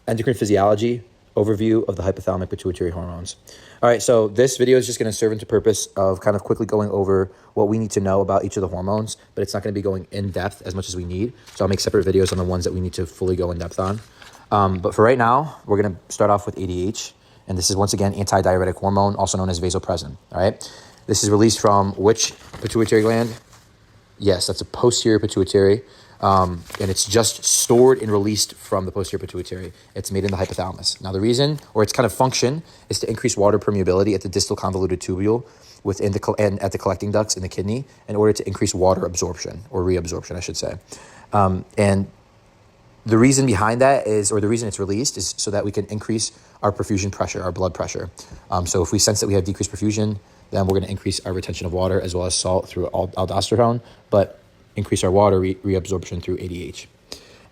Endocrine Physiology, overview of the hypothalamic pituitary hormones. All right, so this video is just going to serve into purpose of kind of quickly going over what we need to know about each of the hormones, but it's not going to be going in depth as much as we need. So I'll make separate videos on the ones that we need to fully go in depth on. But for right now, we're going to start off with ADH. And this is, once again, antidiuretic hormone, also known as vasopressin. All right, this is released from which pituitary gland? Yes, that's a posterior pituitary. And it's just stored and released from the posterior pituitary. It's made in the hypothalamus. Now, the reason, or its kind of function, is to increase water permeability at the distal convoluted tubule within and at the collecting ducts in the kidney in order to increase water absorption, or reabsorption, I should say. And the reason behind that is, or the reason it's released, is so that we can increase our perfusion pressure, our blood pressure. So if we sense that we have decreased perfusion, then we're going to increase our retention of water as well as salt through aldosterone, but increase our water reabsorption through ADH.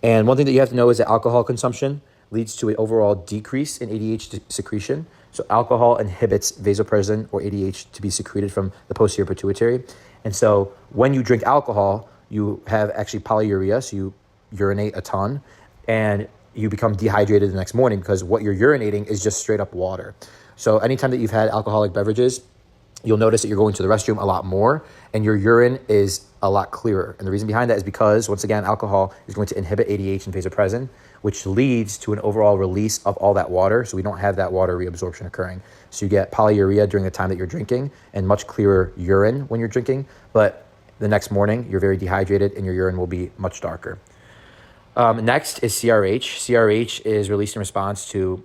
And one thing that you have to know is that alcohol consumption leads to an overall decrease in ADH secretion. So alcohol inhibits vasopressin, or ADH, to be secreted from the posterior pituitary. And so when you drink alcohol, you have actually polyuria, so you urinate a ton, and you become dehydrated the next morning because what you're urinating is just straight up water. So anytime that you've had alcoholic beverages, you'll notice that you're going to the restroom a lot more and your urine is a lot clearer. And the reason behind that is because, once again, alcohol is going to inhibit ADH and vasopressin, which leads to an overall release of all that water. So we don't have that water reabsorption occurring. So you get polyuria during the time that you're drinking and much clearer urine when you're drinking. But the next morning, you're very dehydrated and your urine will be much darker. Next is CRH. CRH is released in response to,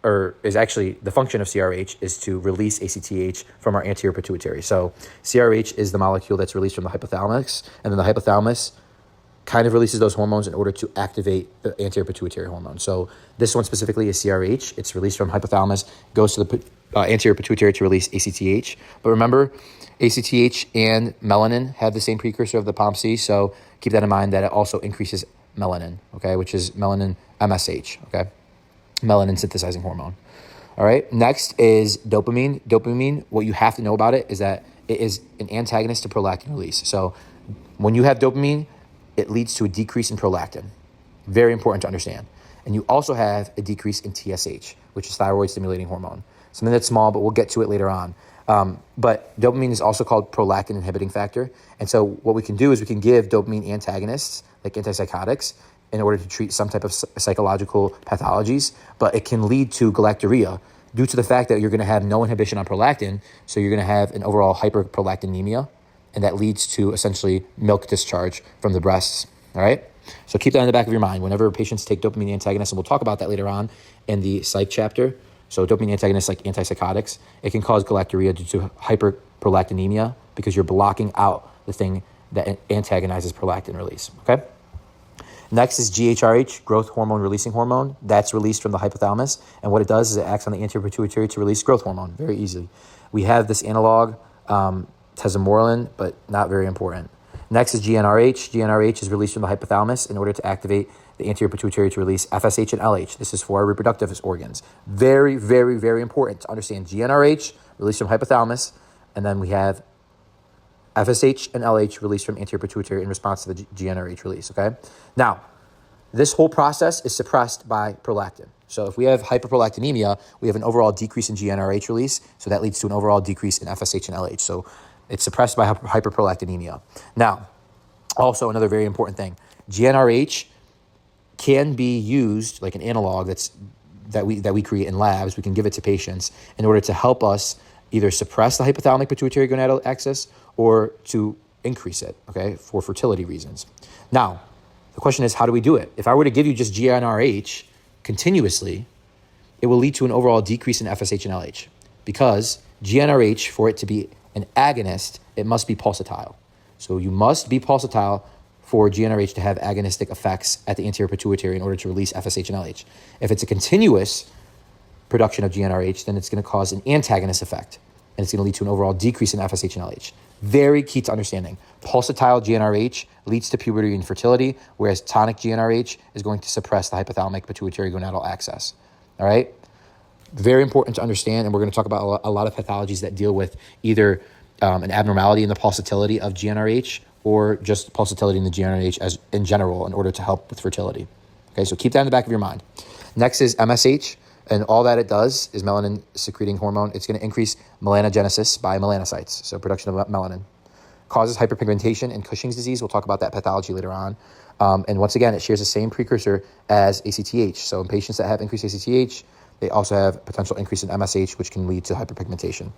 or is actually, the function of CRH is to release ACTH from our anterior pituitary. So CRH is the molecule that's released from the hypothalamus, and then the hypothalamus kind of releases those hormones in order to activate the anterior pituitary hormone. So this one specifically is CRH. It's released from hypothalamus, goes to the anterior pituitary to release ACTH. But remember, ACTH and melanin have the same precursor of the POMC, so keep that in mind that it also increases melanin, okay, which is melanin MSH, okay, melanin synthesizing hormone. All right, next is dopamine. Dopamine, what you have to know about it is that it is an antagonist to prolactin release. So when you have dopamine, it leads to a decrease in prolactin. Very important to understand. And you also have a decrease in TSH, which is thyroid stimulating hormone. Something that's small, but we'll get to it later on. But dopamine is also called prolactin inhibiting factor. And so what we can do is we can give dopamine antagonists, like antipsychotics, in order to treat some type of psychological pathologies, but it can lead to galactorrhea due to the fact that you're going to have no inhibition on prolactin, so you're going to have an overall hyperprolactinemia, and that leads to essentially milk discharge from the breasts, all right? So keep that in the back of your mind. Whenever patients take dopamine antagonists, and we'll talk about that later on in the psych chapter, so dopamine antagonists like antipsychotics, it can cause galactorrhea due to hyperprolactinemia because you're blocking out the thing that antagonizes prolactin release, okay? Next is GHRH, growth hormone releasing hormone. That's released from the hypothalamus. And what it does is it acts on the anterior pituitary to release growth hormone very easily. We have this analog, tesamorelin, but not very important. Next is GnRH. GnRH is released from the hypothalamus in order to activate the anterior pituitary to release FSH and LH. This is for our reproductive organs. Very, very, very important to understand. GnRH released from hypothalamus, and then we have FSH and LH released from anterior pituitary in response to the GnRH release, okay? Now, this whole process is suppressed by prolactin. So if we have hyperprolactinemia, we have an overall decrease in GnRH release, so that leads to an overall decrease in FSH and LH. So it's suppressed by hyperprolactinemia. Now, also another very important thing, GnRH can be used like an analog that we create in labs. We can give it to patients in order to help us either suppress the hypothalamic pituitary gonadal axis or to increase it, okay, for fertility reasons. Now, the question is, how do we do it? If I were to give you just GnRH continuously, it will lead to an overall decrease in FSH and LH because GnRH, for it to be an agonist, it must be pulsatile. So you must be pulsatile for GnRH to have agonistic effects at the anterior pituitary in order to release FSH and LH. If it's a continuous production of GnRH, then it's going to cause an antagonist effect, and it's going to lead to an overall decrease in FSH and LH. Very key to understanding. Pulsatile GnRH leads to puberty and fertility, whereas tonic GnRH is going to suppress the hypothalamic pituitary gonadal axis. All right? Very important to understand, and we're going to talk about a lot of pathologies that deal with either an abnormality in the pulsatility of GnRH or just pulsatility in the GnRH as in general in order to help with fertility. Okay, so keep that in the back of your mind. Next is MSH, and all that it does is melanin secreting hormone. It's going to increase melanogenesis by melanocytes, so production of melanin. Causes hyperpigmentation and Cushing's disease. We'll talk about that pathology later on. And once again, it shares the same precursor as ACTH. So in patients that have increased ACTH, they also have potential increase in MSH, which can lead to hyperpigmentation.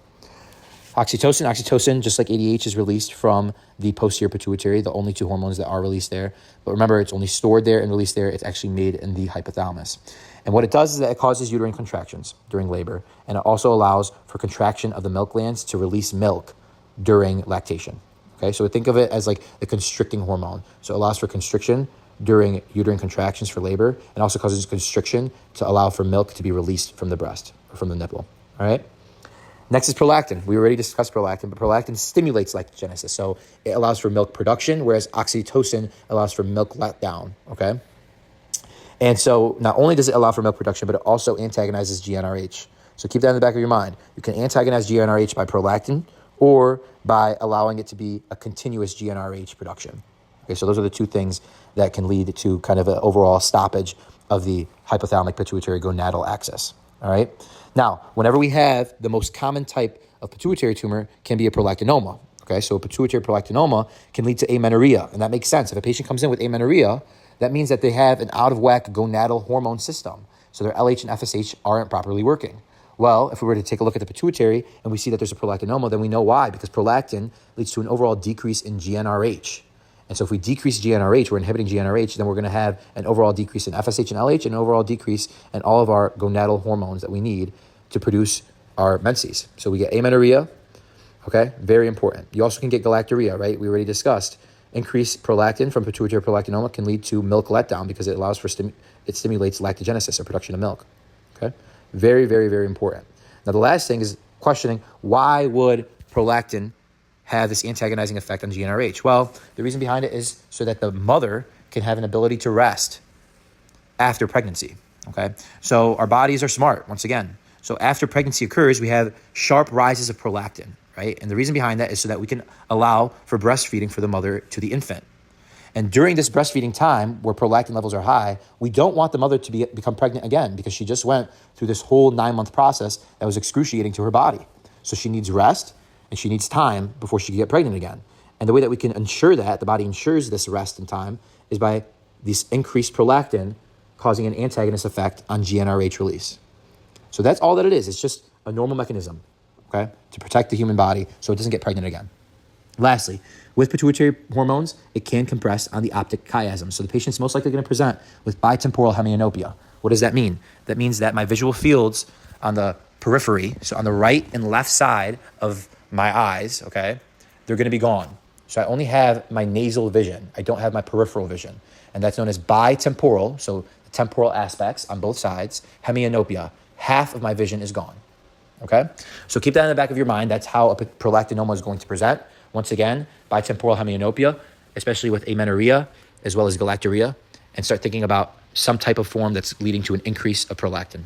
Oxytocin, just like ADH, is released from the posterior pituitary, the only two hormones that are released there. But remember, it's only stored there and released there. It's actually made in the hypothalamus. And what it does is that it causes uterine contractions during labor, and it also allows for contraction of the milk glands to release milk during lactation. Okay, so think of it as like the constricting hormone. So it allows for constriction during uterine contractions for labor, and also causes constriction to allow for milk to be released from the breast or from the nipple. All right. Next is prolactin. We already discussed prolactin, but prolactin stimulates lactogenesis. So it allows for milk production, whereas oxytocin allows for milk letdown, okay? And so not only does it allow for milk production, but it also antagonizes GnRH. So keep that in the back of your mind. You can antagonize GnRH by prolactin or by allowing it to be a continuous GnRH production. Okay, so those are the two things that can lead to kind of an overall stoppage of the hypothalamic pituitary gonadal axis, all right? Now, whenever we have the most common type of pituitary tumor can be a prolactinoma. Okay, so a pituitary prolactinoma can lead to amenorrhea, and that makes sense. If a patient comes in with amenorrhea, that means that they have an out-of-whack gonadal hormone system. So their LH and FSH aren't properly working. Well, if we were to take a look at the pituitary and we see that there's a prolactinoma, then we know why, because prolactin leads to an overall decrease in GnRH. And so if we decrease GnRH, we're inhibiting GnRH, then we're going to have an overall decrease in FSH and LH and an overall decrease in all of our gonadal hormones that we need to produce our menses. So we get amenorrhea, okay? Very important. You also can get galactorrhea, right? We already discussed. Increased prolactin from pituitary prolactinoma can lead to milk letdown because it allows for, it stimulates lactogenesis or production of milk, okay? Very, very, very important. Now, the last thing is questioning, why would prolactin have this antagonizing effect on GnRH? Well, the reason behind it is so that the mother can have an ability to rest after pregnancy, okay? So our bodies are smart, once again. So after pregnancy occurs, we have sharp rises of prolactin, right? And the reason behind that is so that we can allow for breastfeeding for the mother to the infant. And during this breastfeeding time where prolactin levels are high, we don't want the mother to become pregnant again because she just went through this whole 9-month process that was excruciating to her body. So she needs rest and she needs time before she can get pregnant again. And the way that we can ensure that, the body ensures this rest and time, is by this increased prolactin causing an antagonist effect on GnRH release. So that's all that it is. It's just a normal mechanism, okay, to protect the human body so it doesn't get pregnant again. Lastly, with pituitary hormones, it can compress on the optic chiasm. So the patient's most likely going to present with bitemporal hemianopia. What does that mean? That means that my visual fields on the periphery, so on the right and left side of my eyes, okay, they're going to be gone. So I only have my nasal vision. I don't have my peripheral vision. And that's known as bitemporal, so the temporal aspects on both sides, hemianopia. Half of my vision is gone, okay? So keep that in the back of your mind. That's how a prolactinoma is going to present. Once again, bitemporal hemianopia, especially with amenorrhea, as well as galactorrhea, and start thinking about some type of form that's leading to an increase of prolactin.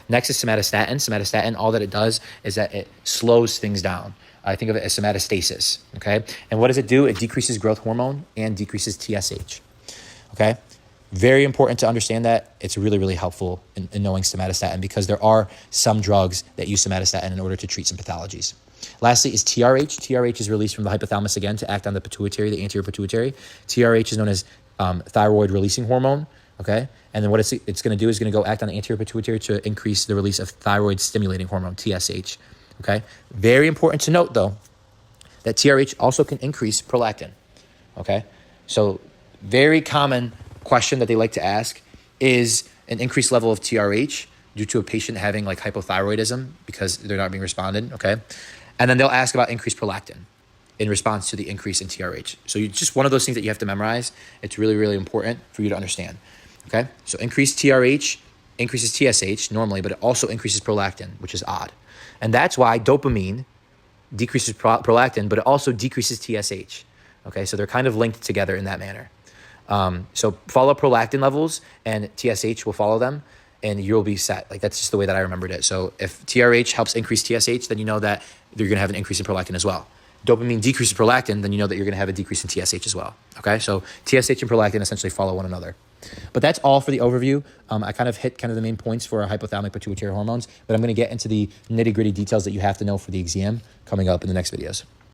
Next is somatostatin. Somatostatin, all that it does is that it slows things down. I think of it as somatostasis, okay? And what does it do? It decreases growth hormone and decreases TSH, okay? Very important to understand that. It's really, really helpful in knowing somatostatin because there are some drugs that use somatostatin in order to treat some pathologies. Lastly is TRH. TRH is released from the hypothalamus again to act on the pituitary, the anterior pituitary. TRH is known as thyroid releasing hormone, okay? And then what it's going to do is going to go act on the anterior pituitary to increase the release of thyroid stimulating hormone, TSH, okay? Very important to note, though, that TRH also can increase prolactin, okay? So very common question that they like to ask is an increased level of TRH due to a patient having like hypothyroidism because they're not being responded, okay? And then they'll ask about increased prolactin in response to the increase in TRH. So you just one of those things that you have to memorize. It's really, really important for you to understand, okay? So increased TRH increases TSH normally, but it also increases prolactin, which is odd. And that's why dopamine decreases prolactin, but it also decreases TSH, okay? So they're kind of linked together in that manner. So follow prolactin levels and TSH will follow them and you'll be set. Like that's just the way that I remembered it. So if TRH helps increase TSH, then you know that you're going to have an increase in prolactin as well. dopamine decreases prolactin, then you know that you're going to have a decrease in TSH as well. Okay, so TSH and prolactin essentially follow one another. But that's all for the overview. I kind of hit kind of the main points for our hypothalamic pituitary hormones, but I'm going to get into the nitty-gritty details that you have to know for the exam coming up in the next videos.